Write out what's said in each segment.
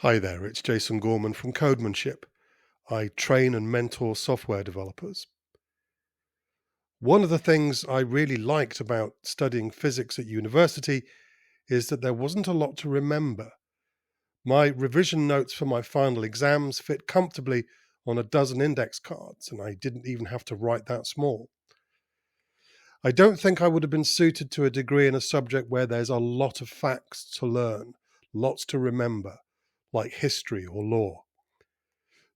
Hi there, it's Jason Gorman from Codemanship. I train and mentor software developers. One of the things I really liked about studying physics at university is that there wasn't a lot to remember. My revision notes for my final exams fit comfortably on a dozen index cards, and I didn't even have to write that small. I don't think I would have been suited to a degree in a subject where there's a lot of facts to learn, lots to remember, like history or law.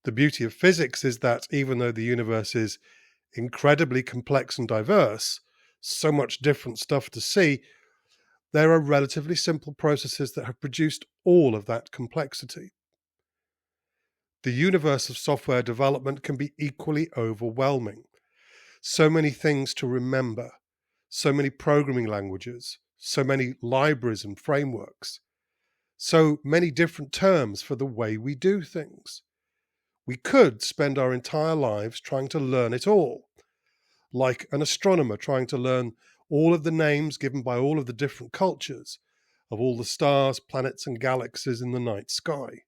The beauty of physics is that even though the universe is incredibly complex and diverse, so much different stuff to see, there are relatively simple processes that have produced all of that complexity. The universe of software development can be equally overwhelming. So many things to remember, so many programming languages, so many libraries and frameworks, so many different terms for the way we do things. We could spend our entire lives trying to learn it all, like an astronomer trying to learn all of the names given by all of the different cultures of all the stars, planets, and galaxies in the night sky.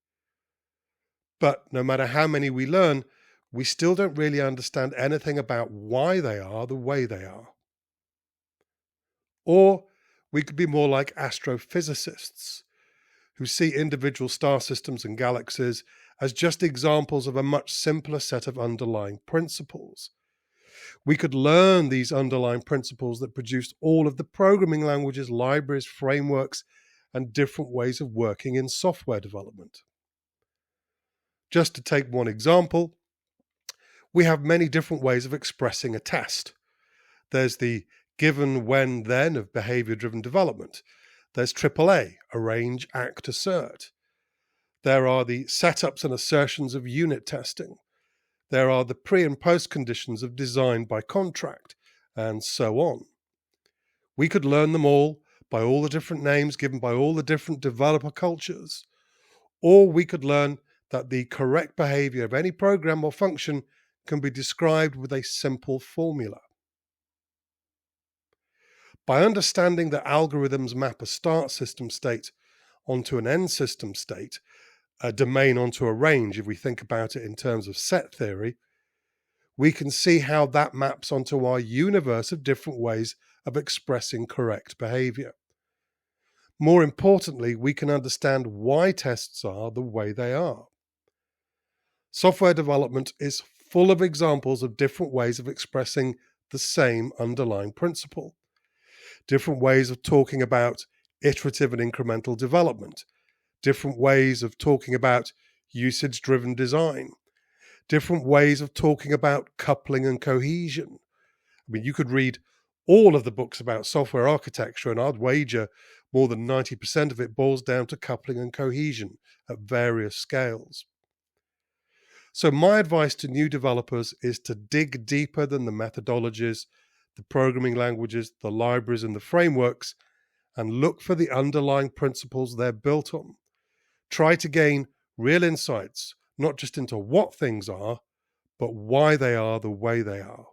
But no matter how many we learn, we still don't really understand anything about why they are the way they are. Or we could be more like astrophysicists, who see individual star systems and galaxies as just examples of a much simpler set of underlying principles. We could learn these underlying principles that produced all of the programming languages, libraries, frameworks, and different ways of working in software development. Just to take one example, we have many different ways of expressing a test. There's the given, when, then of behavior-driven development. There's AAA, arrange, act, assert. There are the setups and assertions of unit testing. There are the pre and post conditions of design by contract, and so on. We could learn them all by all the different names given by all the different developer cultures, or we could learn that the correct behavior of any program or function can be described with a simple formula. By understanding that algorithms map a start system state onto an end system state, a domain onto a range, if we think about it in terms of set theory, we can see how that maps onto our universe of different ways of expressing correct behavior. More importantly, we can understand why tests are the way they are. Software development is full of examples of different ways of expressing the same underlying principle. Different ways of talking about iterative and incremental development, different ways of talking about usage-driven design, different ways of talking about coupling and cohesion. I mean, you could read all of the books about software architecture, and I'd wager more than 90% of it boils down to coupling and cohesion at various scales. So my advice to new developers is to dig deeper than the methodologies, the programming languages, the libraries, and the frameworks, and look for the underlying principles they're built on. Try to gain real insights, not just into what things are, but why they are the way they are.